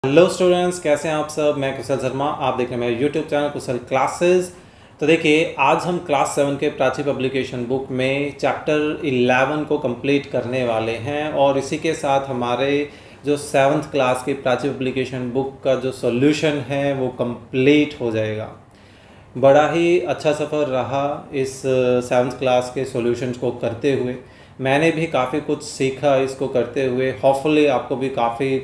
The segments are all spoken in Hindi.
हेलो स्टूडेंट्स, कैसे हैं आप सब। मैं कुशल शर्मा, आप देख रहे हैं मेरे यूट्यूब चैनल कुशल क्लासेस। तो देखिए, आज हम क्लास 7 के प्राची पब्लिकेशन बुक में चैप्टर 11 को कंप्लीट करने वाले हैं और इसी के साथ हमारे जो 7th क्लास की प्राची पब्लिकेशन बुक का जो सॉल्यूशन है वो कंप्लीट हो जाएगा। बड़ा ही अच्छा सफ़र रहा इस 7th क्लास के सॉल्यूशंस को करते हुए। मैंने भी काफ़ी कुछ सीखा इसको करते हुए। होपफुली आपको भी काफ़ी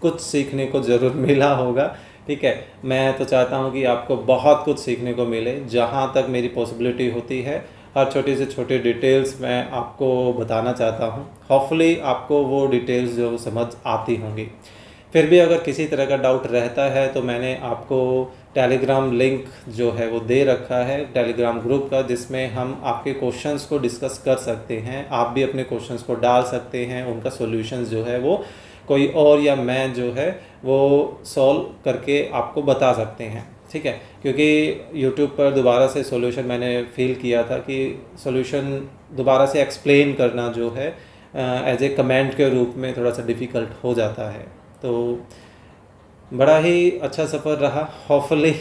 कुछ सीखने को ज़रूर मिला होगा। ठीक है, मैं तो चाहता हूँ कि आपको बहुत कुछ सीखने को मिले। जहाँ तक मेरी पॉसिबिलिटी होती है, हर छोटी से छोटी डिटेल्स मैं आपको बताना चाहता हूँ। होपफुली आपको वो डिटेल्स जो समझ आती होंगी। फिर भी अगर किसी तरह का डाउट रहता है तो मैंने आपको टेलीग्राम लिंक जो है वो दे रखा है, टेलीग्राम ग्रुप का, जिसमें हम आपके क्वेश्चंस को डिस्कस कर सकते हैं। आप भी अपने क्वेश्चंस को डाल सकते हैं, उनका सॉल्यूशंस जो है वो कोई और या मैं जो है वो सॉल्व करके आपको बता सकते हैं। ठीक है, क्योंकि यूट्यूब पर दोबारा से सॉल्यूशन मैंने फील किया था कि सॉल्यूशन दोबारा से एक्सप्लेन करना जो है एज ए कमेंट के रूप में थोड़ा सा डिफ़िकल्ट हो जाता है। तो बड़ा ही अच्छा सफ़र रहा होपफुली।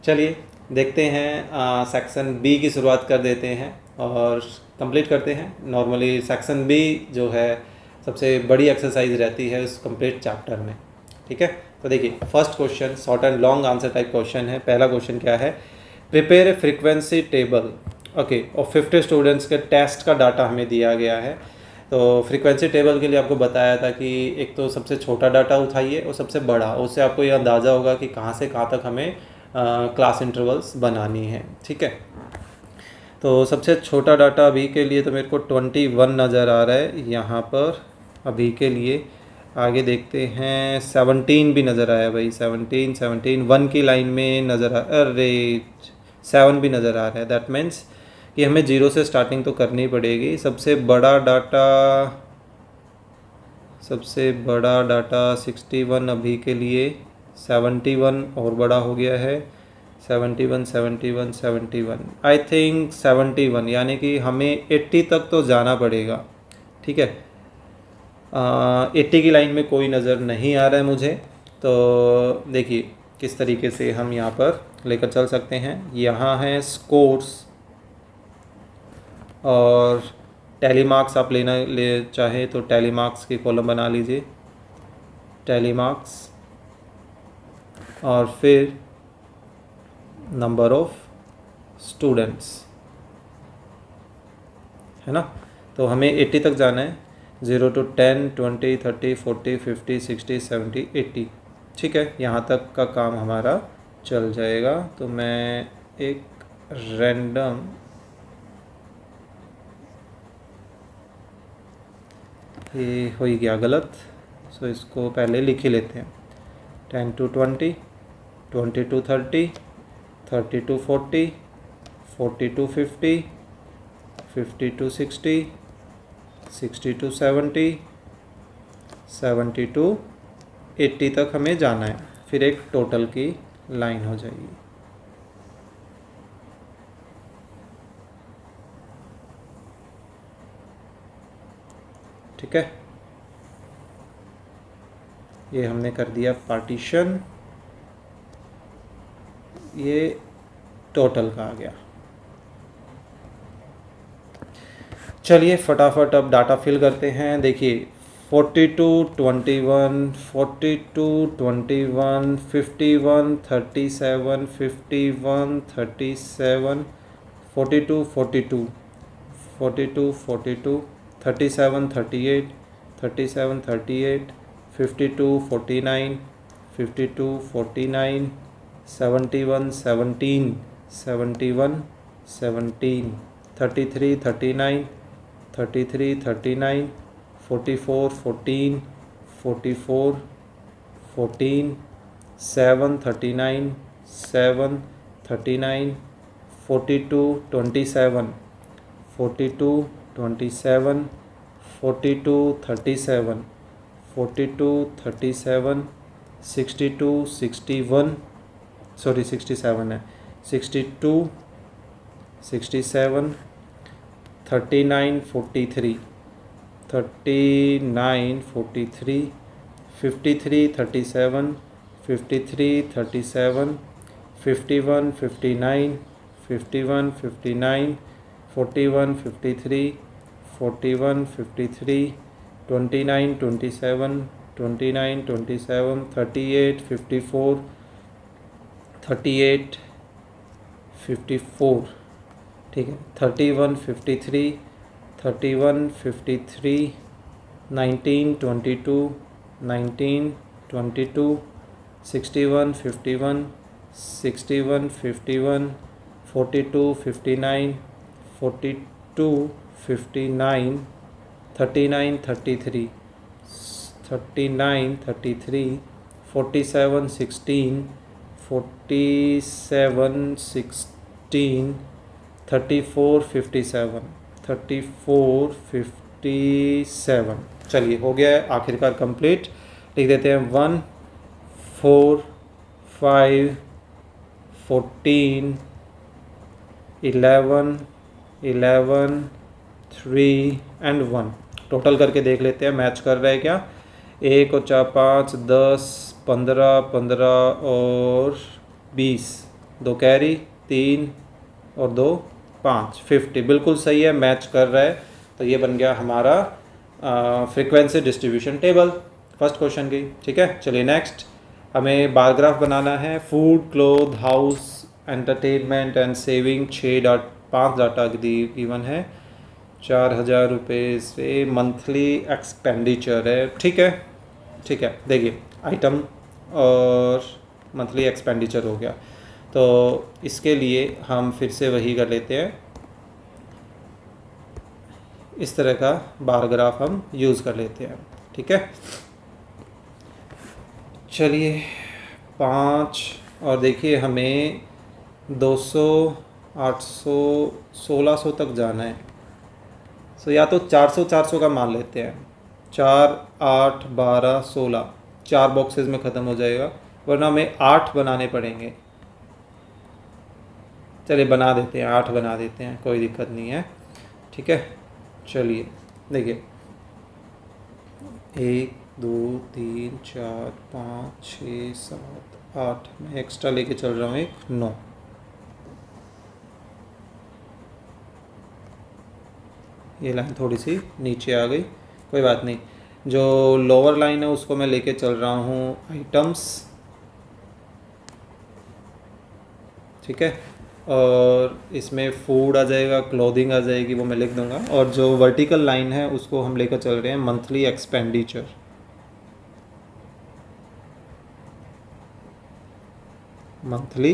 चलिए देखते हैं, सेक्शन बी की शुरुआत कर देते हैं और कंप्लीट करते हैं। नॉर्मली सेक्शन बी जो है सबसे बड़ी एक्सरसाइज रहती है उस कंप्लीट चैप्टर में। ठीक है, तो देखिए, first question short and long answer type question है। पहला क्वेश्चन क्या है, prepare a frequency table. Okay, और 50 स्टूडेंट्स के टेस्ट का डाटा हमें दिया गया है। तो फ्रीक्वेंसी टेबल के लिए आपको बताया था कि एक तो सबसे छोटा डाटा उठाइए और सबसे बड़ा, उससे आपको ये अंदाज़ा होगा कि कहाँ से कहाँ तक हमें क्लास इंटरवल्स बनानी है। ठीक है, तो सबसे छोटा डाटा अभी के लिए तो मेरे को 21 नज़र आ रहा है यहाँ पर अभी के लिए। आगे देखते हैं, 17 भी नज़र आया भाई, 17 1 की लाइन में नज़र अरे 7 भी नज़र आ रहा है। दैट मीन्स कि हमें 0 से स्टार्टिंग तो करनी पड़ेगी। सबसे बड़ा डाटा 61 अभी के लिए, 71 और बड़ा हो गया है, 71 आई थिंक 71, यानी कि हमें 80 तक तो जाना पड़ेगा। ठीक है, 80 की लाइन में कोई नज़र नहीं आ रहा है मुझे। तो देखिए किस तरीके से हम यहाँ पर लेकर चल सकते हैं। यहाँ है स्कोर्स और टैली मार्क्स, आप ले चाहे तो टैली मार्क्स की कॉलम बना लीजिए, टैली मार्क्स, और फिर नंबर ऑफ स्टूडेंट्स, है ना। तो हमें 80 तक जाना है, 0 to 10 20 30 40 50 60 70 80। ठीक है, यहाँ तक का काम हमारा चल जाएगा। तो मैं एक रैंडम ये हो ही गया गलत, सो इसको पहले लिख ही लेते हैं। 10 to 20 20 to 30 30 to 40 40 to 50 50 to 60 60 to 70 70 to 80 तक हमें जाना है। फिर एक टोटल की लाइन हो जाएगी। ठीक है, ये हमने कर दिया पार्टीशन, ये टोटल का आ गया। चलिए फटाफट अब डाटा फिल करते हैं। देखिए 42 21 42 21 51 37 51 37 42 42 42 42 37 38 37 38 52 49 52 49 71 17 71 17 33 39 33 39 44 14 44 14 7 39 7 39 42 27 42 27 42 37 42 37 62 61 सॉरी 67 है, 62 67 39 43 39 43 53 37 53 37 51 59 51 59 41 53 41 53 29 27 29 27 38 54 38 54, ठीक है, 31 53 31 53 19 22 19 22 61 51 61 51 42 59 42 59 39 33 39 33 47 16 47 16 34 57 34 57। चलिए हो गया है आखिरकार कंप्लीट। लिख देते हैं 1 4 5 14 11 11 3 एंड 1। टोटल करके देख लेते हैं मैच कर रहा है क्या। 1 और 4 5 10 15 15 और 20, 2 कैरी 3 और 2 5 50, बिल्कुल सही है, मैच कर रहा है। तो ये बन गया हमारा frequency distribution table first question की। ठीक है, चलिए नेक्स्ट हमें बार ग्राफ बनाना है। Food, cloth, house, entertainment and saving 5 data given है। 4000 रुपये से मंथली एक्सपेंडिचर है। ठीक है ठीक है, देखिए आइटम और मंथली एक्सपेंडिचर हो गया। तो इसके लिए हम फिर से वही कर लेते हैं, इस तरह का बार ग्राफ हम यूज़ कर लेते हैं। ठीक है, चलिए 5 और देखिए हमें 200 800 1600 तक जाना है। सो या तो 400 400 का मान लेते हैं। 4 8 12 16 4 बॉक्सेस में ख़त्म हो जाएगा, वरना हमें 8 बनाने पड़ेंगे। चलिए बना देते हैं, 8 बना देते हैं, कोई दिक्कत नहीं है। ठीक है, चलिए देखिए 1 2 3 4 5 6 7 8, मैं एक्स्ट्रा लेके चल रहा हूँ एक 9। ये लाइन थोड़ी सी नीचे आ गई, कोई बात नहीं। जो लोअर लाइन है उसको मैं लेके चल रहा हूँ आइटम्स। ठीक है, और इसमें फूड आ जाएगा, क्लोथिंग आ जाएगी, वो मैं लिख दूंगा। और जो वर्टिकल लाइन है उसको हम लेकर चल रहे हैं मंथली एक्सपेंडिचर। मंथली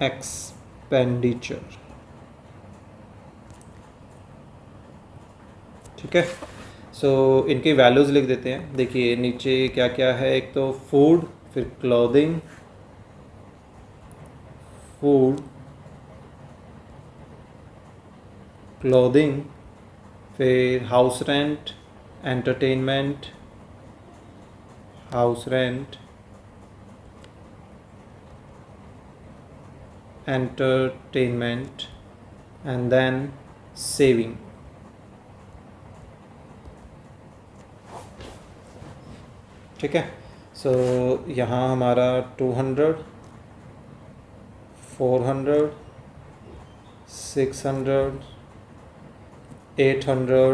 एक्सपेंडिचर, ठीक है। सो इनकी वैल्यूज़ लिख देते हैं। देखिए नीचे क्या क्या है, एक तो फूड, फिर क्लोथिंग, फूड, क्लोथिंग, फिर house rent, entertainment, house rent, entertainment and then saving. ठीक है, सो यहाँ हमारा 200 400 600 800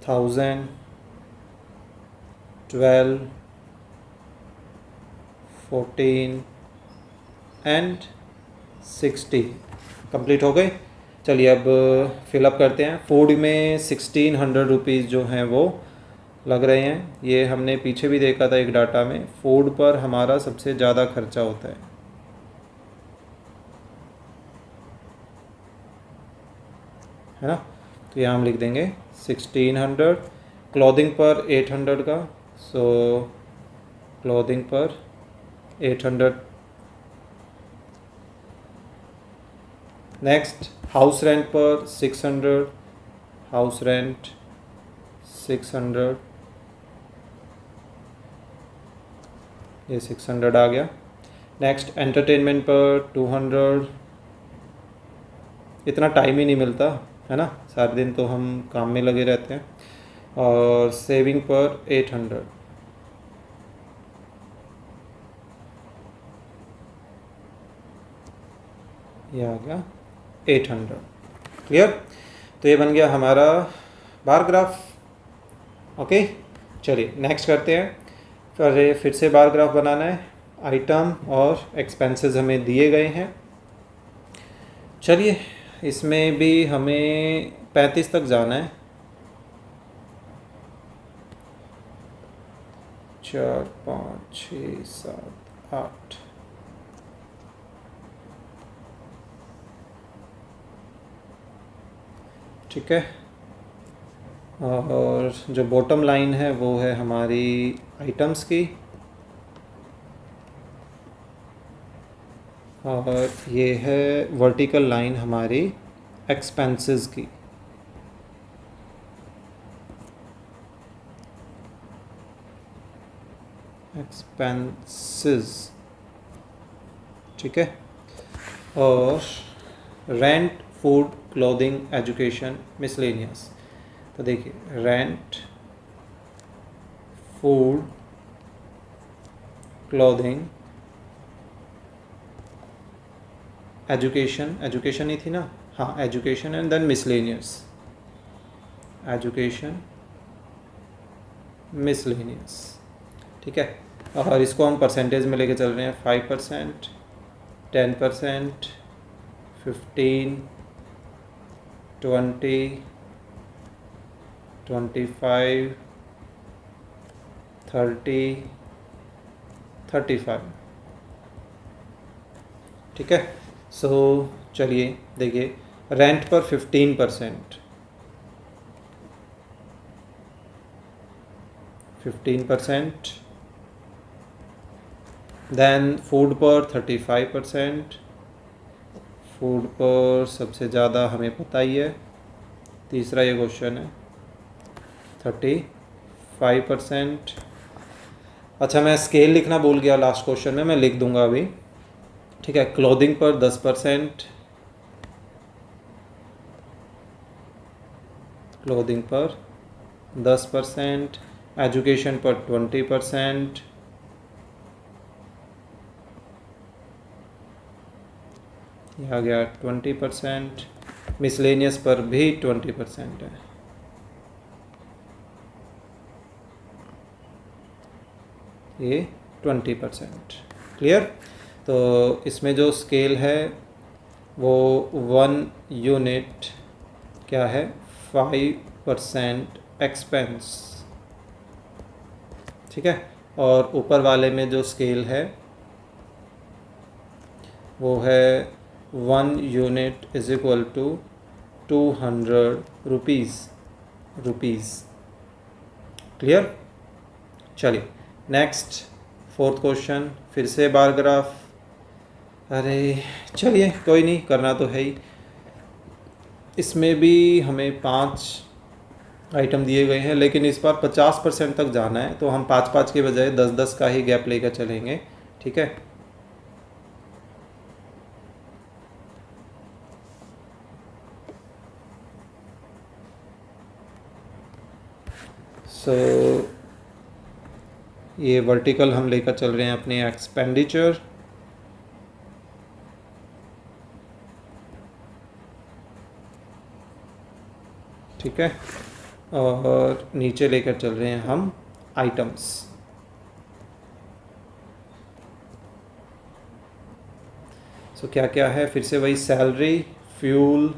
1000 12 14 एंड 60 कंप्लीट हो गए। चलिए अब फिलअप करते हैं। फूड में 1600 रुपीज़ जो हैं वो लग रहे हैं। ये हमने पीछे भी देखा था एक डाटा में, फूड पर हमारा सबसे ज़्यादा खर्चा होता है ना। तो यहाँ हम लिख देंगे 1600। क्लॉथिंग पर 800 का, सो क्लॉथिंग पर 800। नेक्स्ट हाउस रेंट पर 600, हाउस रेंट 600, ये 600 आ गया। नेक्स्ट एंटरटेनमेंट पर 200, इतना टाइम ही नहीं मिलता है ना, सारे दिन तो हम काम में लगे रहते हैं। और सेविंग पर 800, ये आ गया 800। क्लियर? तो ये बन गया हमारा बार ग्राफ। ओके, चलिए नेक्स्ट करते हैं। फिर से बार ग्राफ बनाना है। आइटम और एक्सपेंसेस हमें दिए गए हैं। चलिए इसमें भी हमें 35 तक जाना है। 4 5 6 7 8, ठीक है। और जो बॉटम लाइन है वो है हमारी आइटम्स की, और ये है वर्टिकल लाइन हमारी एक्सपेंसेस की। एक्सपेंसेस, ठीक है। और rent, food, clothing, education, miscellaneous. तो देखिए rent, food, clothing, education, education ही थी ना, हाँ education, and then miscellaneous. Education, miscellaneous, ठीक है। और इसको हम परसेंटेज में लेके चल रहे हैं। 5%, 10%, 15, 20, 25, 30, 35, ठीक है। सो चलिए देखिए, रेंट पर 15%, 15%, देन फूड पर 35%, फूड पर सबसे ज़्यादा हमें पता ही है, तीसरा ये क्वेश्चन है, 35%। अच्छा मैं स्केल लिखना भूल गया लास्ट क्वेश्चन में, मैं लिख दूंगा अभी, ठीक है। क्लोथिंग पर 10%, क्लोथिंग पर 10%, एजुकेशन पर 20%, यह आ गया 20%, मिसलेनियस पर भी 20% है। ये 20%। क्लियर? तो इसमें जो स्केल है वो 1 यूनिट क्या है, 5% एक्सपेंस, ठीक है। और ऊपर वाले में जो स्केल है वो है 1 unit is equal to 200 rupees. Clear? चलिए नेक्स्ट, फोर्थ क्वेश्चन, फिर से बार ग्राफ। अरे चलिए कोई नहीं, करना तो है ही। इसमें भी हमें 5 आइटम दिए गए हैं, लेकिन इस बार 50% तक जाना है, तो हम 5-5 के बजाय 10-10 का ही गैप लेकर चलेंगे, ठीक है। सो ये वर्टिकल हम लेकर चल रहे हैं अपने एक्सपेंडिचर, ठीक है। और नीचे लेकर चल रहे हैं हम आइटम्स। सो क्या क्या है, फिर से वही सैलरी, फ्यूल,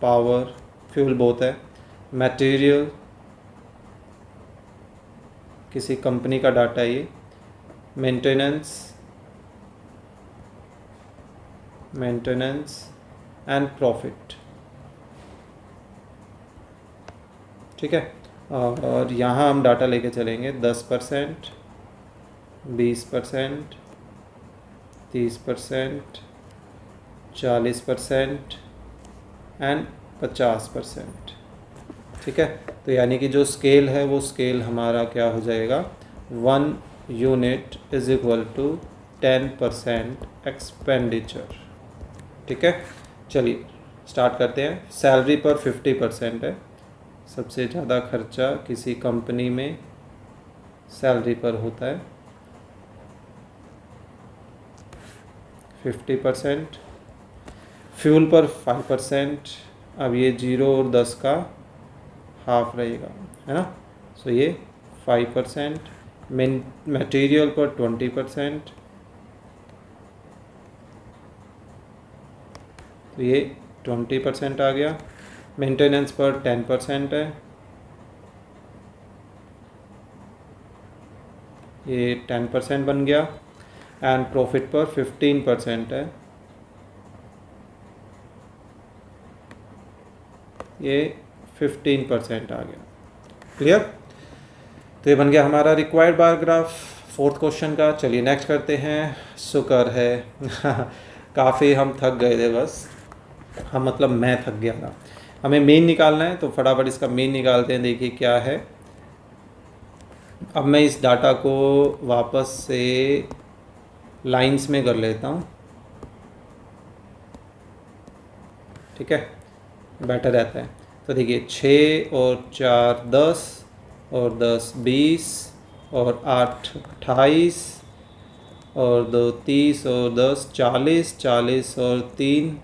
पावर, फ्यूल बहुत है, मटेरियल, किसी कंपनी का डाटा ये, मेंटेनेंस एंड प्रॉफिट, ठीक है। और यहाँ हम डाटा लेके चलेंगे 10%, 20%, 30%, 40% एंड 50%, ठीक है। तो यानी कि जो स्केल है वो स्केल हमारा क्या हो जाएगा, 1 unit is equal to 10% expenditure. ठीक है, चलिए स्टार्ट करते हैं। सैलरी पर 50% है, सबसे ज़्यादा खर्चा किसी कंपनी में सैलरी पर होता है 50%। फ्यूल पर 5%, अब ये 0 और 10 का हाफ रहेगा, है ना। सो ये 5%। मटेरियल पर 20%, तो ये 20% आ गया। मेंटेनेंस पर 10% है, ये 10% बन गया। एंड प्रॉफिट पर 15% है, ये 15% आ गया। क्लियर? तो ये बन गया हमारा required bar graph 4th question का। चलिए नेक्स्ट करते हैं। शुक्र है काफ़ी हम थक गए थे, बस हम मतलब मैं थक गया था। हमें मीन निकालना है, तो फटाफट इसका मीन निकालते हैं। देखिए क्या है। अब मैं इस डाटा को वापस से लाइंस में कर लेता हूँ, ठीक है, बेटर रहता है। तो देखिए 6 और 4 10 और 10 20 और 8 28 और 2 30 और 10 40 40 और 3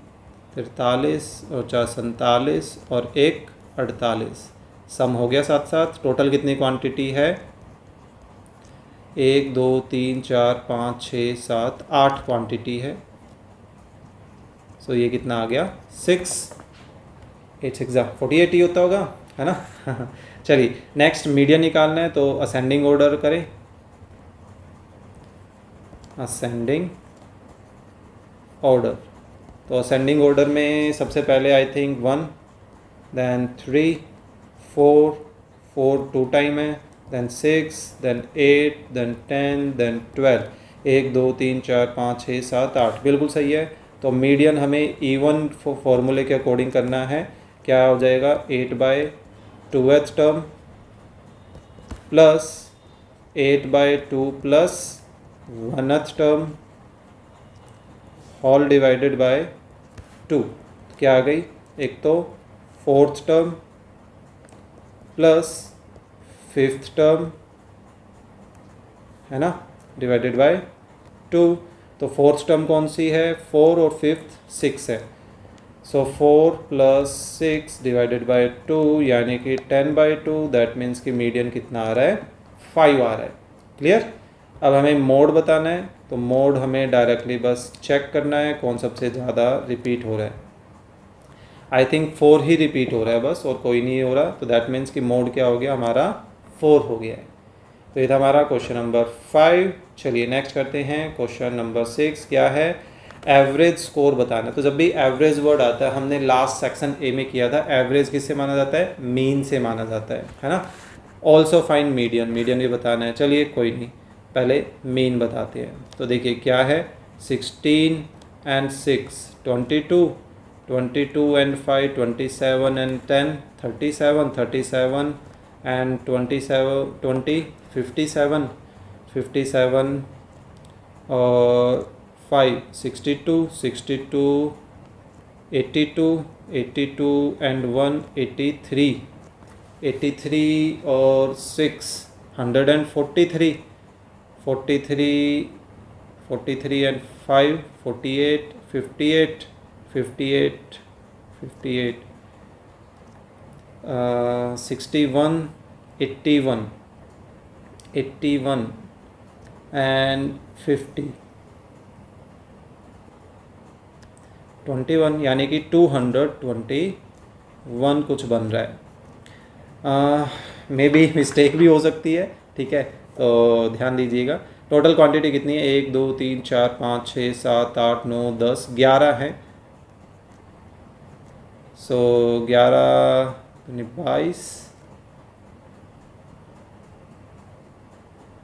43 और 4 47 और 1 48। सम हो गया साथ साथ। टोटल कितनी क्वांटिटी है? 1 2 3 4 5 6 7 8 क्वांटिटी है। सो ये कितना आ गया? 6 8 6 48 ही होता होगा, है ना। चलिए नेक्स्ट मीडियन निकालना है, तो असेंडिंग ऑर्डर करें। असेंडिंग ऑर्डर, तो असेंडिंग ऑर्डर में सबसे पहले आई थिंक 1, देन 3 4 4 2 टाइम है, देन 6, देन 8, देन 10, देन 12। 1 2 3 4 5 6 7 8 बिल्कुल सही है। तो मीडियन हमें इवन फॉर्मूले के अकॉर्डिंग करना है। क्या हो जाएगा? 8/2th term plus 8/2 plus 1th term whole divided by 2। क्या आ गई? एक तो 4th term plus 5th term, है ना, डिवाइडेड बाय 2। तो 4th टर्म कौन सी है? 4 और 5th 6 है। सो 4 प्लस 6 डिवाइडेड बाय 2 यानी कि 10/2। दैट मीन्स कि मीडियन कितना आ रहा है? 5 आ रहा है। क्लियर? अब हमें मोड बताना है, तो मोड हमें डायरेक्टली बस चेक करना है कौन सबसे ज़्यादा रिपीट हो रहा है। आई थिंक 4 ही रिपीट हो रहा है बस, और कोई नहीं हो रहा। तो दैट मीन्स कि मोड क्या हो गया? हमारा 4 हो गया है। तो ये था हमारा क्वेश्चन नंबर 5। चलिए नेक्स्ट करते हैं। क्वेश्चन नंबर 6 क्या है? एवरेज स्कोर बताना। तो जब भी एवरेज वर्ड आता है, हमने लास्ट सेक्शन ए में किया था, एवरेज किससे माना जाता है? मीन से माना जाता है ना। ऑल्सो फाइंड मीडियन, मीडियन भी बताना है। चलिए कोई नहीं, पहले मीन बताते हैं। तो देखिए क्या है? 16 and 6 22, 22 and 5 27 and 10 37, 37 and 27 20 57, 57 और 5 62, 62 82, 82 and 1 83, 83 और 6 143, 43 43 and 5 48, 58 58 58 61 81 81 and 50 21 यानी कि 221 कुछ बन रहा है। मे बी मिस्टेक भी हो सकती है, ठीक है, तो ध्यान दीजिएगा। टोटल क्वांटिटी कितनी है? 1 2 3 4 5 6 7 8 9 10 11 है। सो 11 22,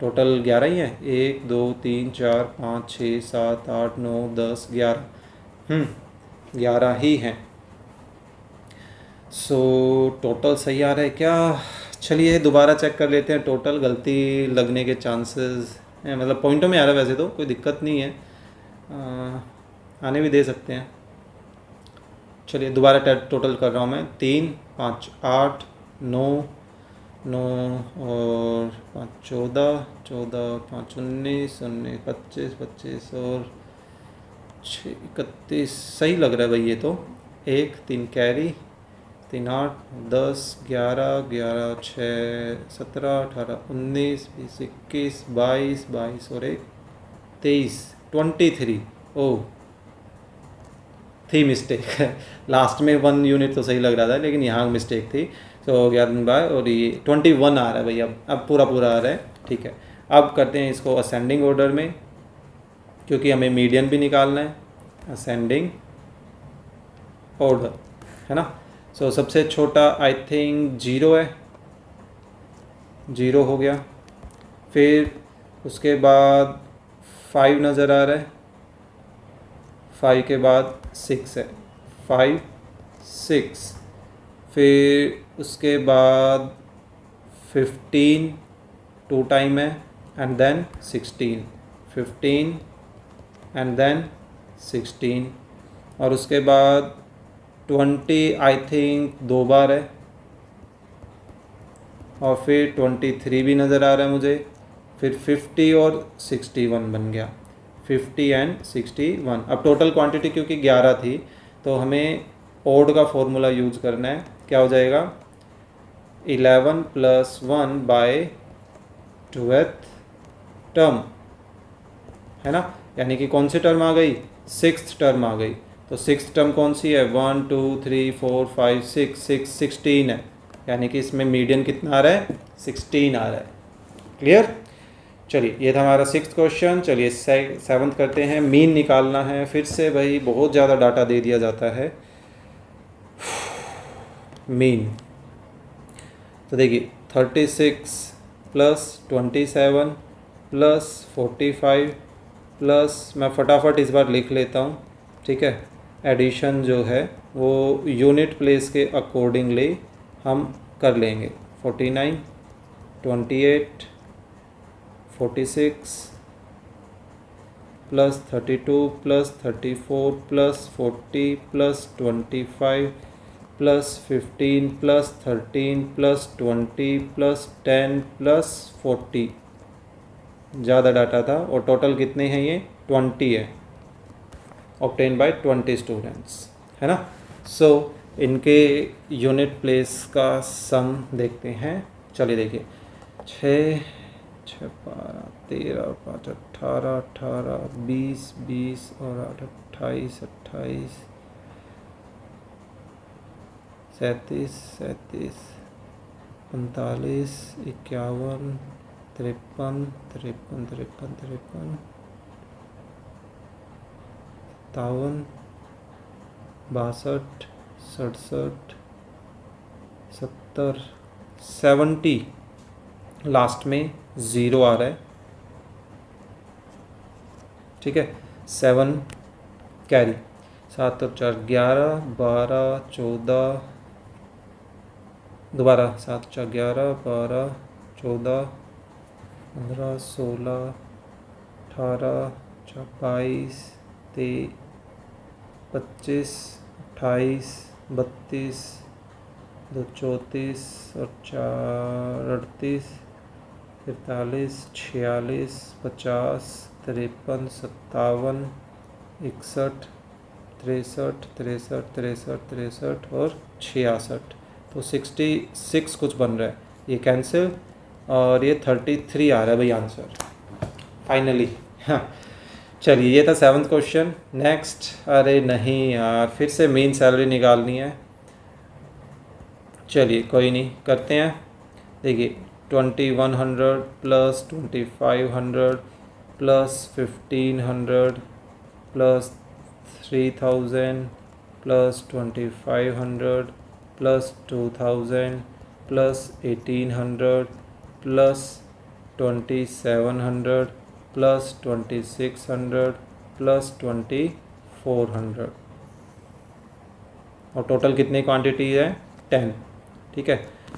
टोटल 11 ही है। 1 2 3 4 5 6 7 8 9 10 11, 11 ही हैं। सो टोटल सही आ रहा है क्या? चलिए दोबारा चेक कर लेते हैं। टोटल गलती लगने के चांसेस मतलब पॉइंटों में आ रहा है, वैसे तो कोई दिक्कत नहीं है, आने भी दे सकते हैं। चलिए दोबारा टोटल कर रहा हूँ मैं, 3 5 8 9 9 और 5 14 14 5 19 19 25 25 और 6 31, सही लग रहा है भाई ये तो। 1 3 कैरी, 3 8 10 11 11 6 17 18 19 20 21 22 22 और 1 23 23। ओह थी मिस्टेक लास्ट में 1 यूनिट तो सही लग रहा था, लेकिन यहाँ मिस्टेक थी। तो 11 बाय और ये 21 आ रहा है भाई, अब पूरा पूरा आ रहा है। ठीक है, अब करते हैं इसको असेंडिंग ऑर्डर में, क्योंकि हमें मीडियन भी निकालना है। असेंडिंग ऑर्डर है ना। सो सबसे छोटा आई थिंक 0 है, 0 हो गया। फिर उसके बाद 5 नज़र आ रहा है, 5 के बाद 6 है, 5 6। फिर उसके बाद 15 2 टाइम है, एंड देन 16 15 एंड देन 16। और उसके बाद 20 आई थिंक 2 बार है, और फिर 23 भी नज़र आ रहा है मुझे। फिर 50 और 61 बन गया, 50 एंड 61। अब टोटल क्वांटिटी क्योंकि 11 थी, तो हमें ओड का फॉर्मूला यूज़ करना है। क्या हो जाएगा, 11 + 1 बाय 12th टर्म, है ना। यानी कि कौन सी टर्म आ गई, 6th टर्म आ गई। तो 6th टर्म कौन सी है, 1 2 3 4 5 6 6 16 है। यानी कि इसमें मीडियन कितना आ रहा है, 16 आ रहा है। क्लियर। चलिए ये था हमारा 6th क्वेश्चन। चलिए 7th करते हैं। मीन निकालना है, फिर से भाई बहुत ज़्यादा डाटा दे दिया जाता है। मीन तो देखिए 36 + 27 + 45 प्लस, मैं फटाफट इस बार लिख लेता हूँ, ठीक है। एडिशन जो है वो यूनिट प्लेस के अकॉर्डिंगली हम कर लेंगे। 49 28 46 + 32 + 34 + 40 + 25 + 15 + 13 + 20 + 10 + 40। ज़्यादा डाटा था, और टोटल कितने हैं ये, 20 है। ऑब्टेन बाय 20 स्टूडेंट्स, है ना। सो इनके यूनिट प्लेस का सम देखते हैं। चलिए देखिए, 6 6 12 13 5 18 18 20 20 और 8 28 28 37 37 45 51 53 53 53 53 57 62 67 70 70। लास्ट में 0 आ रहा है, ठीक है। 7 कैरी, 7 और 4 11 12 14, दोबारा 7 4 11 12 14 15 16 18 22 23 25 28 32 2 34 और 4 38 43 46 50 53 57 61 63 63 63 63 और 66। तो 66 कुछ बन रहा है, ये कैंसिल, और ये 33 आ रहा है भाई आंसर फाइनली। हाँ चलिए ये था 7th क्वेश्चन। नेक्स्ट, अरे नहीं यार, फिर से मेन सैलरी निकालनी है। चलिए कोई नहीं, करते हैं। देखिए 2100 + 2500 + 1500 + 3000 + 2500 + 2000 + 1800 + 2700 + 2600 + 2400, और टोटल कितनी क्वांटिटी है, 10, ठीक है।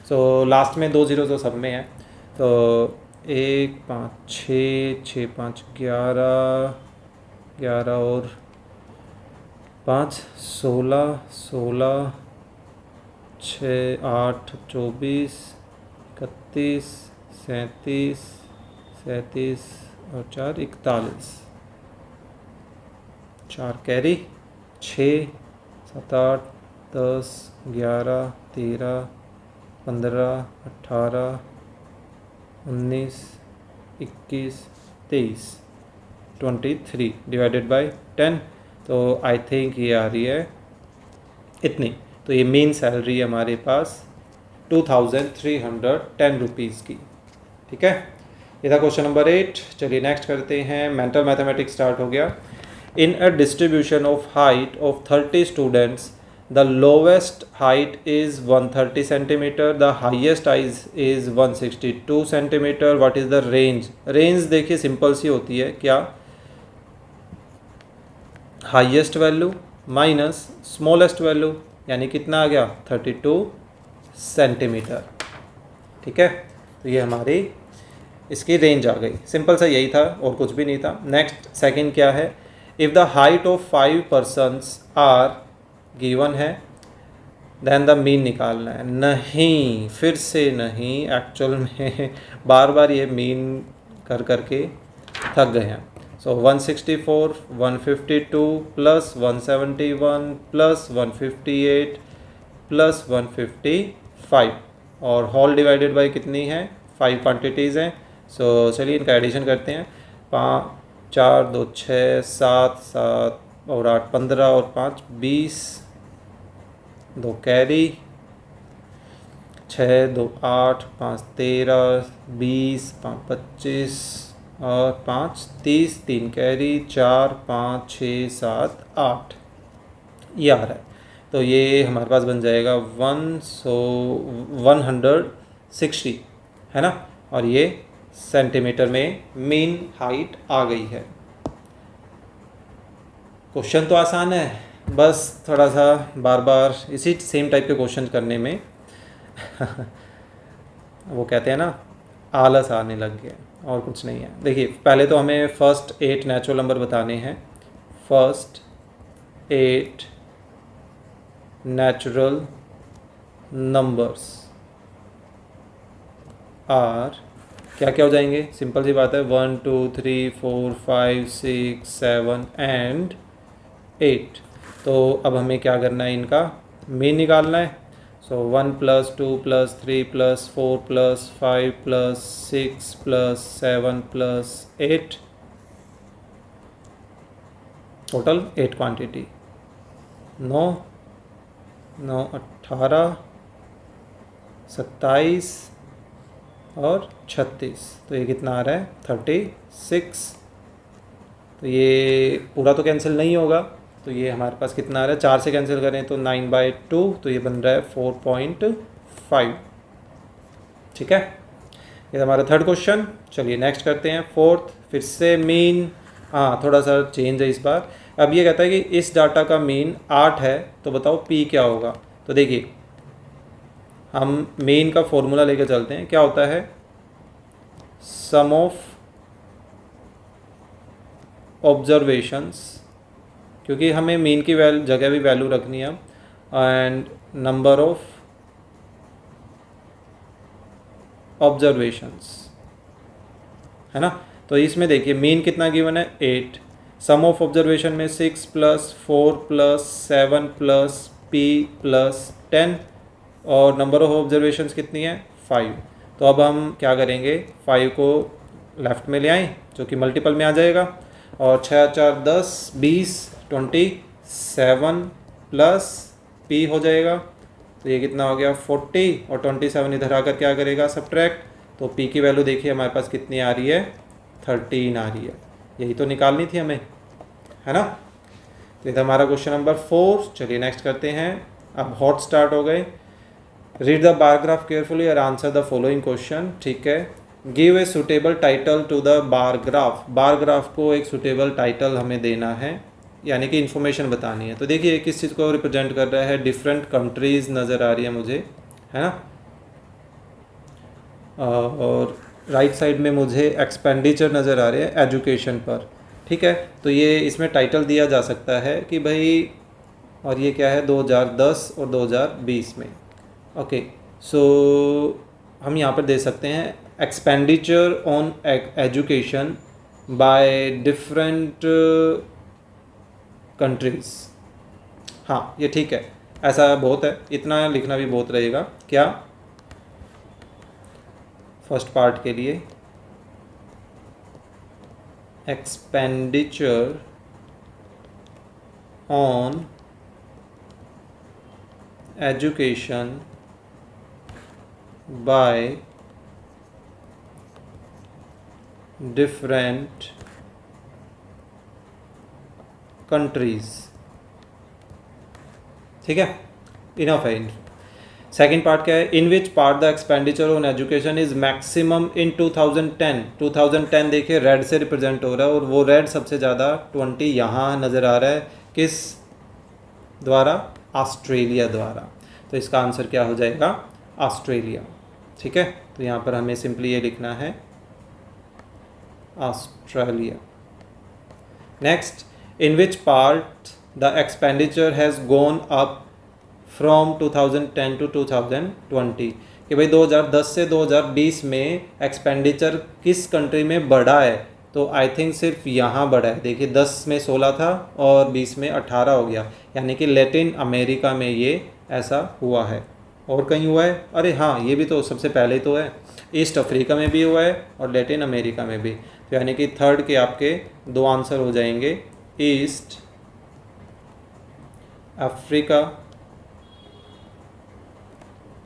सो लास्ट में 2 0 तो सब में है, तो 1 5 6 6 5 11 11 और 5 16 16 6 8 24 31 37 37 और 4 41 4 कैरी 6 7 8 10 11 13 15 18 19 21 23 23 डिवाइडेड बाय 10। तो आई थिंक ये आ रही है इतनी। तो ये मेन सैलरी है हमारे पास 2310 रुपीज़ की। ठीक है, ये था क्वेश्चन नंबर 8। चलिए नेक्स्ट करते हैं। मेंटल मैथमेटिक्स स्टार्ट हो गया। In a distribution of height of 30 students the lowest height is 130 centimetre, the highest height is 162 centimetre. What is the range? Range देखिए सिंपल सी होती है, क्या? Highest value minus smallest value, यानी कितना आ गया? 32 सेंटीमीटर। ठीक है, तो ये हमारी इसकी रेंज आ गई। सिंपल सा यही था और कुछ भी नहीं था। नेक्स्ट सेकंड क्या है? If the height of 5 persons are given है, देन द मीन निकालना है। नहीं, फिर से नहीं, एक्चुअल में बार बार ये मीन कर करके थक गए हैं। सो 164 152 प्लस 171 प्लस 158 प्लस 155 और होल डिवाइडेड बाई कितनी है? 5 क्वान्टिटीज़ हैं। सो चलिए इनका एडिशन करते हैं। 5 4 2 6 7 7 और 8 15 और 5 20 2 कैरी 6 2 8 5 13 20 5 25 और 5 30 3 कैरी 4 5 6 7 8 ये आ रहा है। तो ये हमारे पास बन जाएगा 160 है ना, और ये सेंटीमीटर में मीन हाइट आ गई है। क्वेश्चन तो आसान है, बस थोड़ा सा बार बार इसी सेम टाइप के क्वेश्चन करने में वो कहते हैं ना, आलस आने लग गया, और कुछ नहीं है। देखिए पहले तो हमें फर्स्ट 8 नेचुरल नंबर बताने हैं। फर्स्ट 8 नेचुरल नंबर्स आर क्या क्या हो जाएंगे? सिंपल सी बात है, 1 2 3 4 5 6 7 एंड 8। तो अब हमें क्या करना है? इनका मीन निकालना है। सो 1 plus 2 plus 3 plus 4 plus 5 plus 6 plus 7 plus 8, total 8 quantity. 9 9 18 27 और 36, तो ये कितना आ रहा है? 36। तो ये पूरा तो कैंसिल नहीं होगा, तो ये हमारे पास कितना आ रहा है? 4 से कैंसिल करें तो 9/2, तो ये बन रहा है 4.5। ठीक है, ये हमारा थर्ड क्वेश्चन। चलिए नेक्स्ट करते हैं। फोर्थ, फिर से मीन, हाँ थोड़ा सा चेंज है इस बार। अब ये कहता है कि इस डाटा का मीन 8 है, तो बताओ पी क्या होगा? तो देखिए हम मीन का फॉर्मूला लेकर चलते हैं। क्या होता है? सम ऑफ ऑब्जर्वेशंस, क्योंकि हमें मीन की जगह भी वैल्यू रखनी है, एंड नंबर ऑफ ऑब्जर्वेशंस, है ना। तो इसमें देखिए मीन कितना गिवन है? 8। सम ऑफ ऑब्जर्वेशन में 6 plus 4 plus 7 plus P plus 10, और नंबर ऑफ ऑब्जर्वेशंस कितनी है? 5। तो अब हम क्या करेंगे? 5 को लेफ़्ट में ले आएँ, जो कि मल्टीपल में आ जाएगा, और 6 4 10 20 27 प्लस पी हो जाएगा। तो ये कितना हो गया? 40, और 27 इधर आकर क्या करेगा? सब्ट्रैक्ट। तो पी की वैल्यू देखिए हमारे पास कितनी आ रही है? 13 आ रही है। यही तो निकालनी थी हमें, है ना। तो ये था हमारा क्वेश्चन नंबर 4। चलिए नेक्स्ट करते हैं। अब हॉट स्टार्ट हो गए। Read the bar graph carefully और आंसर द फॉलोइंग क्वेश्चन। ठीक है, give a suitable title to the bar graph. Bar graph को एक सुटेबल टाइटल हमें देना है, यानी कि इन्फॉर्मेशन बतानी है। तो देखिए किस चीज़ को रिप्रेजेंट कर रहा है? डिफरेंट कंट्रीज़ नज़र आ रही है मुझे, है ना। और राइट साइड में मुझे एक्सपेंडिचर नज़र आ रहे हैं एजुकेशन पर, ठीक है। तो ये इसमें टाइटल दिया जा सकता है कि भाई, और ये क्या है 2010 और 2020 में। ओके, सो हम यहाँ पर दे सकते हैं expenditure on education by different countries. हाँ, ये ठीक है, ऐसा बहुत है, इतना लिखना भी बहुत रहेगा। क्या फर्स्ट पार्ट के लिए expenditure on education by different countries, ठीक है, इनफ है। सेकेंड पार्ट क्या है, in which part the expenditure on education is maximum in 2010। 2010 देखिए रेड से रिप्रेजेंट हो रहा है, और वो रेड सबसे ज़्यादा 20 यहाँ नज़र आ रहा है, किस द्वारा, ऑस्ट्रेलिया द्वारा। तो इसका आंसर क्या हो जाएगा, ऑस्ट्रेलिया, ठीक है। तो यहाँ पर हमें सिंपली ये लिखना है Australia. Next, in which part the expenditure has gone up from 2010 to 2020, कि भाई 2010 से 2020 में एक्सपेंडिचर किस कंट्री में बढ़ा है। तो आई थिंक सिर्फ यहाँ बढ़ा है, देखिए 10 में 16 था और 20 में 18 हो गया, यानी कि लैटिन अमेरिका में ये ऐसा हुआ है। और कहीं हुआ है, अरे हाँ, ये भी तो सबसे पहले तो है, ईस्ट अफ्रीका में भी हुआ है और लैटिन अमेरिका में भी। तो यानी कि थर्ड के आपके दो आंसर हो जाएंगे, east Africa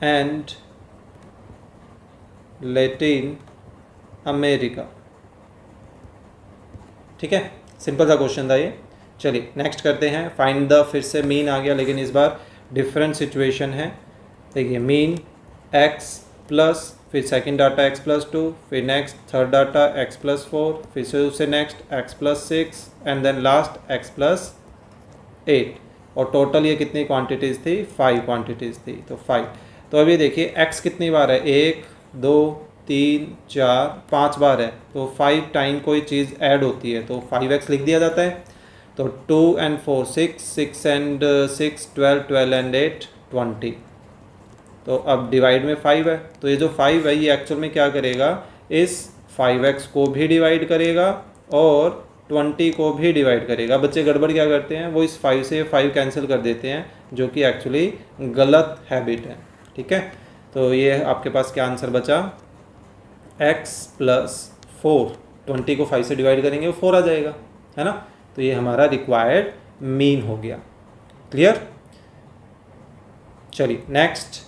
and Latin America, ठीक है। सिंपल सा क्वेश्चन था ये। चलिए नेक्स्ट करते हैं, फाइंड द, फिर से मीन आ गया, लेकिन इस बार डिफरेंट सिचुएशन है। देखिए मीन x प्लस, फिर सेकंड डाटा x+2, फिर नेक्स्ट थर्ड डाटा x+4, फिर से उससे next x+6 and then last x+8, और टोटल ये कितनी क्वांटिटीज़ थी, 5 क्वांटिटीज़ थी, तो 5। तो अभी देखिए x कितनी बार है, 1 2 3 4 5 बार है, तो 5 टाइम कोई चीज़ ऐड होती है तो 5x लिख दिया जाता है। तो 2 and 4 6, 6 and 6 12, 12 and 8 20। तो अब डिवाइड में 5 है, तो ये जो 5 है ये एक्चुअल में क्या करेगा, इस 5x को भी डिवाइड करेगा और 20 को भी डिवाइड करेगा। बच्चे गड़बड़ क्या करते हैं, वो इस 5 से 5 कैंसिल कर देते हैं, जो कि एक्चुअली गलत हैबिट है, ठीक है। तो ये आपके पास क्या आंसर बचा, x+4, 20 को 5 से डिवाइड करेंगे वो 4 आ जाएगा, है ना। तो ये हमारा रिक्वायर्ड मीन हो गया। क्लियर। चलिए next,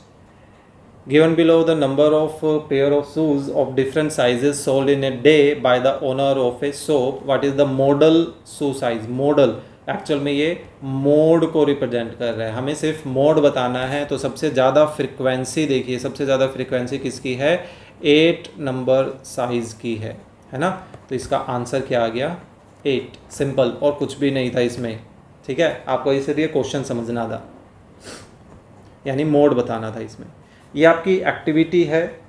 given below the number of pair of shoes of different sizes sold in a day by the owner of A shop, what is the model shoe size. Model actual में ये मोड को रिप्रेजेंट कर रहा है, हमें सिर्फ मोड बताना है। तो सबसे ज़्यादा फ्रिक्वेंसी देखिए, सबसे ज़्यादा फ्रिक्वेंसी किसकी है, 8 नंबर साइज़ की है ना। तो इसका आंसर क्या आ गया, 8। सिंपल, और कुछ भी नहीं था इसमें, ठीक है। आपको इसलिए क्वेश्चन समझना था, यानी मोड बताना था इसमें। ये आपकी एक्टिविटी है,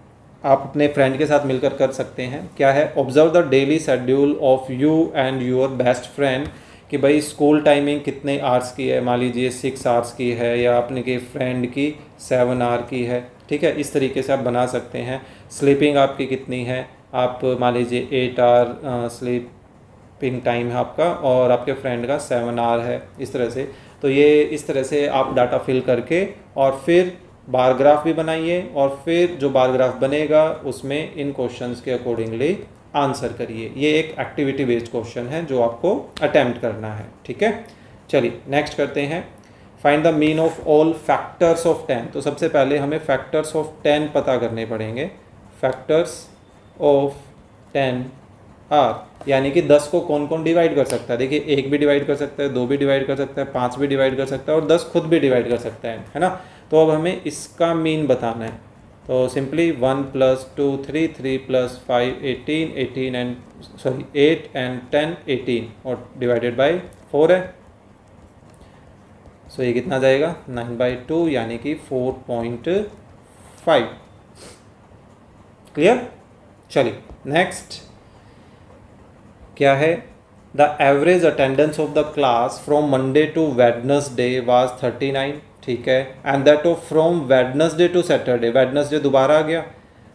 आप अपने फ्रेंड के साथ मिलकर कर सकते हैं। क्या है, observe the daily schedule of you and your best friend, कि भाई स्कूल टाइमिंग कितने आवर्स की है, मान लीजिए 6 आवर्स की है, या अपने के फ्रेंड की 7 आवर की है, ठीक है। इस तरीके से आप बना सकते हैं। स्लीपिंग आपकी कितनी है, आप मान लीजिए 8 आवर स्लीपिंग टाइम है आपका, और आपके फ्रेंड का 7 आवर है, इस तरह से। तो ये इस तरह से आप डाटा फिल करके और फिर बार ग्राफ भी बनाइए, और फिर जो बार ग्राफ बनेगा उसमें इन क्वेश्चंस के अकॉर्डिंगली आंसर करिए। ये एक एक्टिविटी बेस्ड क्वेश्चन है जो आपको अटेम्प्ट करना है, ठीक है। चलिए नेक्स्ट करते हैं, find the mean of all factors of 10। तो सबसे पहले हमें फैक्टर्स ऑफ 10 पता करने पड़ेंगे। फैक्टर्स ऑफ 10 आर, यानी कि 10 को कौन कौन डिवाइड कर सकता है। देखिए 1 भी डिवाइड कर सकता है, 2 भी डिवाइड कर सकता है, 5 भी डिवाइड कर सकता है, और 10 खुद भी डिवाइड कर सकता है ना। तो अब हमें इसका मीन बताना है। तो सिंपली 1 + 2 3, 3 + 5 18, 18 एंड 8 एंड 10 18, और डिवाइडेड बाय 4 है। सो ये कितना जाएगा, 9/2, यानी कि 4.5। क्लियर। चलिए नेक्स्ट क्या है, the average attendance of the class from Monday to Wednesday was 39, ठीक है, and that of from Wednesday to Saturday, Wednesday दोबारा आ गया।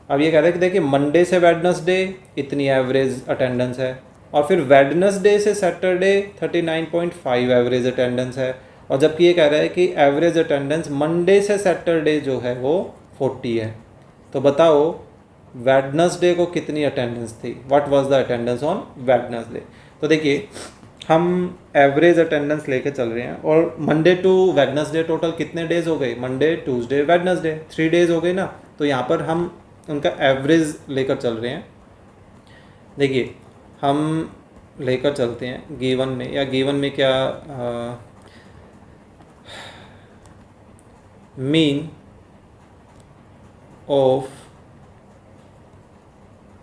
अब ये कह रहे हैं कि देखिए मंडे से वेडनेसडे इतनी एवरेज अटेंडेंस है, और फिर वेडनेसडे से सैटरडे 39.5 एवरेज अटेंडेंस है, और जबकि ये कह रहा है कि एवरेज अटेंडेंस मंडे से सैटरडे जो है वो 40 है। तो बताओ वेडनेसडे को कितनी अटेंडेंस थी, what was the attendance on Wednesday. तो देखिए हम एवरेज अटेंडेंस लेके चल रहे हैं, और मंडे टू वेडनेसडे टोटल कितने डेज हो गए, मंडे ट्यूसडे वेडनेसडे 3 डेज हो गए ना। तो यहाँ पर हम उनका एवरेज लेकर चल रहे हैं। देखिए हम लेकर चलते हैं गिवन में, या गिवन में क्या mean of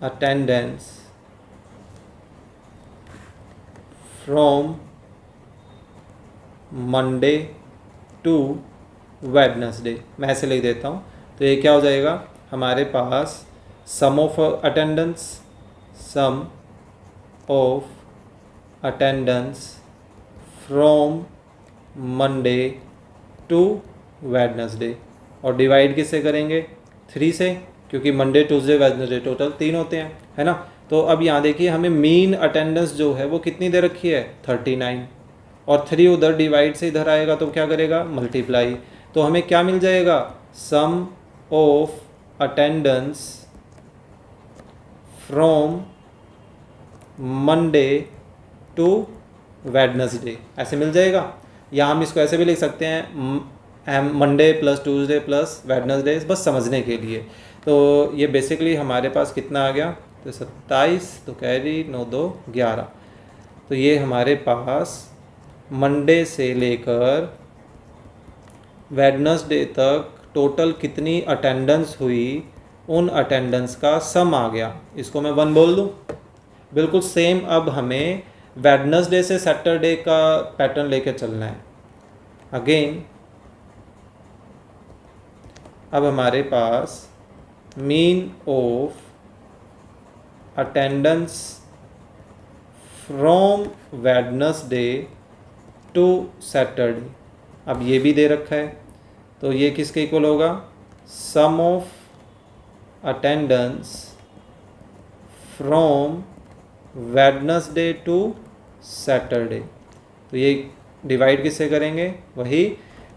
attendance from Monday to Wednesday, मैं ऐसे लिख देता हूँ। तो ये क्या हो जाएगा हमारे पास, sum of attendance, sum of attendance from Monday to Wednesday, और डिवाइड किससे करेंगे 3 से, क्योंकि मंडे ट्यूसडे वेडनेसडे टोटल 3 होते हैं, है ना। तो अब यहाँ देखिए हमें मीन अटेंडेंस जो है वो कितनी दे रखी है 39, और 3 उधर डिवाइड से इधर आएगा तो क्या करेगा मल्टीप्लाई। तो हमें क्या मिल जाएगा, sum of attendance from Monday to Wednesday, ऐसे मिल जाएगा। या हम इसको ऐसे भी लिख सकते हैं Monday plus Tuesday plus Wednesday, बस समझने के लिए। तो ये बेसिकली हमारे पास कितना आ गया, तो 27, तो कैरी 9 2 11। तो ये हमारे पास मंडे से लेकर वेडनेसडे तक टोटल कितनी अटेंडेंस हुई, उन अटेंडेंस का सम आ गया। इसको मैं 1 बोल दूँ। बिल्कुल सेम अब हमें वेडनेसडे से सैटरडे का पैटर्न लेकर चलना है। अगेन अब हमारे पास mean of attendance from Wednesday to Saturday, अब ये भी दे रखा है, तो ये किसके इक्वल होगा, sum of attendance from Wednesday to Saturday. तो ये डिवाइड किससे करेंगे, वही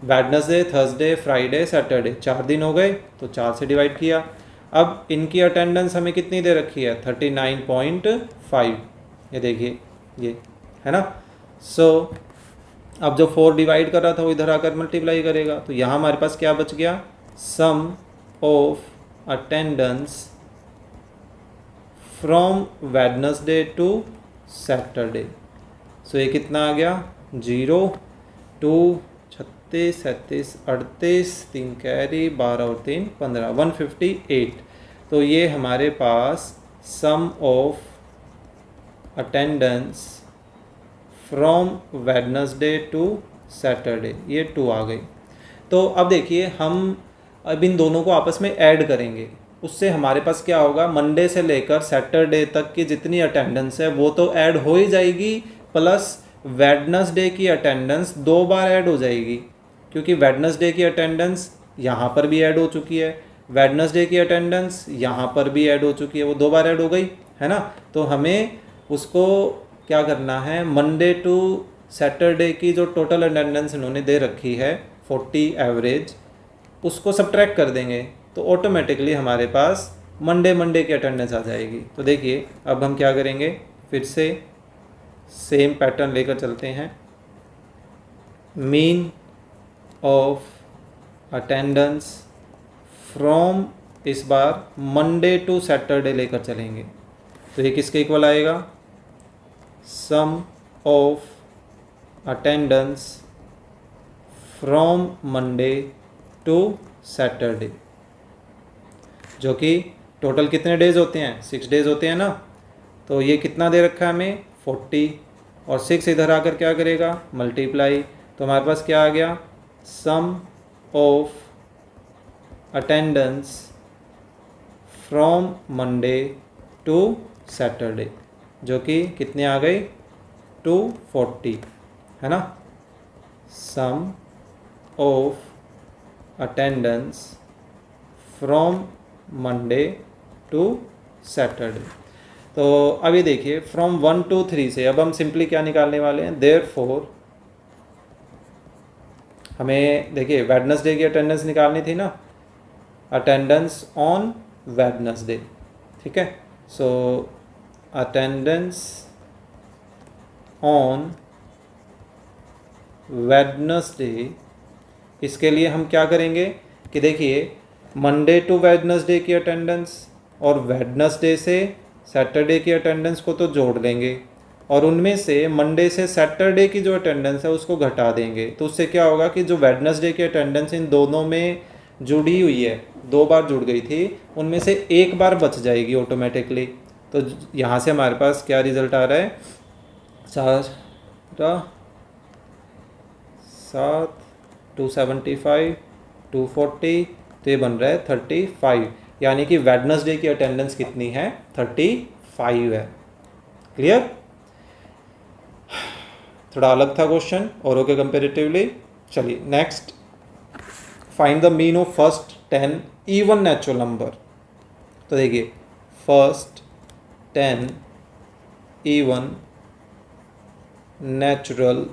वेडनेसडे थर्सडे फ्राइडे सैटरडे 4 दिन हो गए, तो 4 से डिवाइड किया। अब इनकी अटेंडेंस हमें कितनी दे रखी है 39.5, ये देखिए ये है ना। सो अब जो 4 डिवाइड कर रहा था वो इधर आकर मल्टीप्लाई करेगा, तो यहाँ हमारे पास क्या बच गया, sum of attendance from Wednesday to Saturday. So ये कितना आ गया 0 2 36 37 38 3 कैरी 12 और 3 15 158। तो ये हमारे पास sum of attendance from Wednesday to Saturday, ये 2 आ गई। तो अब देखिए हम अब इन दोनों को आपस में ऐड करेंगे, उससे हमारे पास क्या होगा, मंडे से लेकर सैटरडे तक की जितनी अटेंडेंस है वो तो ऐड हो ही जाएगी, प्लस वेडनेसडे की अटेंडेंस 2 बार ऐड हो जाएगी, क्योंकि वेडनेसडे की अटेंडेंस यहाँ पर भी ऐड हो चुकी है, वेडनेसडे की अटेंडेंस यहाँ पर भी ऐड हो चुकी है, वो 2 बार ऐड हो गई, है ना। तो हमें उसको क्या करना है, मंडे टू सैटरडे की जो टोटल अटेंडेंस इन्होंने दे रखी है 40 एवरेज, उसको सब्ट्रैक्ट कर देंगे, तो ऑटोमेटिकली हमारे पास मंडे की अटेंडेंस आ जाएगी। तो देखिए अब हम क्या करेंगे, फिर से सेम पैटर्न लेकर चलते हैं। मीन ऑफ अटेंडेंस फ्रॉम, इस बार मंडे टू सैटरडे लेकर चलेंगे, तो ये किसके इक्वल आएगा, sum of attendance from Monday to Saturday, जो कि टोटल कितने डेज होते हैं 6 डेज होते हैं ना। तो ये कितना दे रखा है हमें 40, और 6 इधर आकर क्या करेगा मल्टीप्लाई, तो हमारे पास क्या आ गया, sum of attendance from Monday to Saturday, जो कि कितने आ गई 240, है ना। Sum of attendance from Monday to Saturday. तो अभी देखिए फ्रॉम 1 to 3 से अब हम सिंपली क्या निकालने वाले हैं, देयरफॉर हमें देखिए वेडनेसडे की अटेंडेंस निकालनी थी ना, अटेंडेंस ऑन वेडनेसडे, ठीक है। सो अटेंडेंस ऑन वेडनेसडे, इसके लिए हम क्या करेंगे कि देखिए मंडे टू वेडनेसडे की अटेंडेंस और वेडनेसडे से सैटरडे की अटेंडेंस को तो जोड़ लेंगे और उनमें से मंडे से सैटरडे की जो अटेंडेंस है उसको घटा देंगे। तो उससे क्या होगा कि जो वेडनेसडे की अटेंडेंस इन दोनों में जुड़ी हुई है, 2 बार जुड़ गई थी, उनमें से 1 बार बच जाएगी ऑटोमेटिकली। तो यहाँ से हमारे पास क्या रिजल्ट आ रहा है, 7 275 240, तो ये बन रहा है 35, यानी कि वेडनेसडे की अटेंडेंस कितनी है 35 है। क्लियर। थोड़ा अलग था क्वेश्चन औरों के कंपेरेटिवली। चलिए next, find the mean of first 10 even natural number. तो देखिए first 10 even natural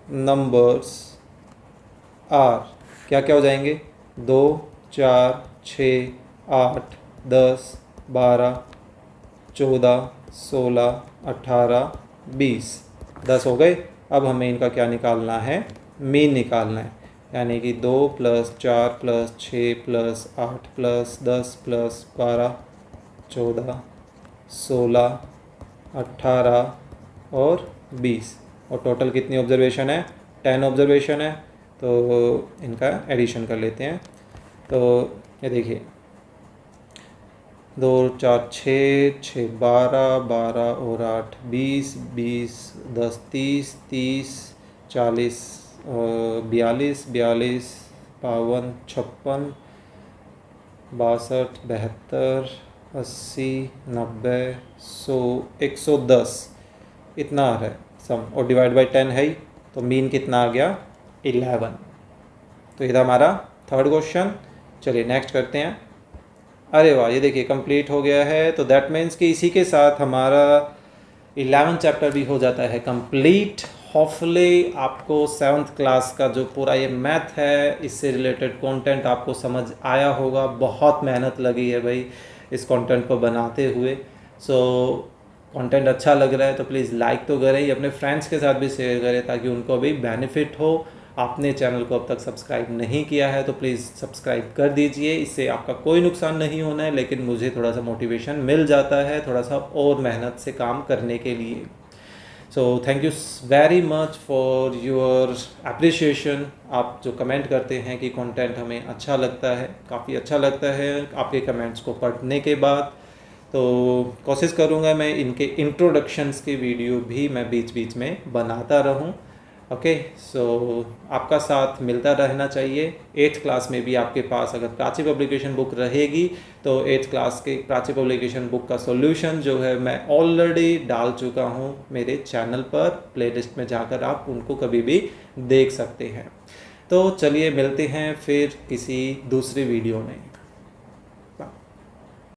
numbers are, क्या क्या हो जाएंगे, 2 4 6 8 10 12 14 16 18 20, 10 हो गए। अब हमें इनका क्या निकालना है, मीन निकालना है, यानी कि 2 + 4 + 6 + 8 + 10 + 12 14 16 18 और 20, और टोटल कितनी ऑब्जर्वेशन है, 10 ऑब्जर्वेशन है। तो इनका एडिशन कर लेते हैं। तो ये देखिए 2 4 6 6 12 12 और 8 20 20 10 30 30 40 42 42 52 56 62 72 80 90 100 110, इतना आ रहा है सम, और डिवाइड बाई 10 है ही, तो मीन कितना आ गया 11। तो ये था हमारा थर्ड क्वेश्चन। चलिए नेक्स्ट करते हैं। अरे वाह, ये देखिए कंप्लीट हो गया है। तो दैट मीन्स कि इसी के साथ हमारा 11 चैप्टर भी हो जाता है कंप्लीट। होपफुली आपको 7th क्लास का जो पूरा ये मैथ है, इससे रिलेटेड कंटेंट आपको समझ आया होगा। बहुत मेहनत लगी है भाई इस कंटेंट को बनाते हुए। सो कंटेंट अच्छा लग रहा है तो प्लीज़ लाइक तो करें ही, अपने फ्रेंड्स के साथ भी शेयर करें ताकि उनको भी बेनिफिट हो। आपने चैनल को अब तक सब्सक्राइब नहीं किया है तो प्लीज़ सब्सक्राइब कर दीजिए। इससे आपका कोई नुकसान नहीं होना है, लेकिन मुझे थोड़ा सा मोटिवेशन मिल जाता है थोड़ा सा और मेहनत से काम करने के लिए। So thank you very much for your appreciation. आप जो कमेंट करते हैं कि कंटेंट हमें अच्छा लगता है, काफ़ी अच्छा लगता है आपके कमेंट्स को पढ़ने के बाद। तो कोशिश करूँगा मैं इनके इंट्रोडक्शंस के वीडियो भी मैं बीच बीच में बनाता रहूँ। ओके, सो आपका साथ मिलता रहना चाहिए। 8th क्लास में भी आपके पास अगर प्राची पब्लिकेशन बुक रहेगी तो 8th क्लास के प्राची पब्लिकेशन बुक का सॉल्यूशन जो है मैं ऑलरेडी डाल चुका हूँ मेरे चैनल पर, प्लेलिस्ट में जाकर आप उनको कभी भी देख सकते हैं। तो चलिए मिलते हैं फिर किसी दूसरी वीडियो में।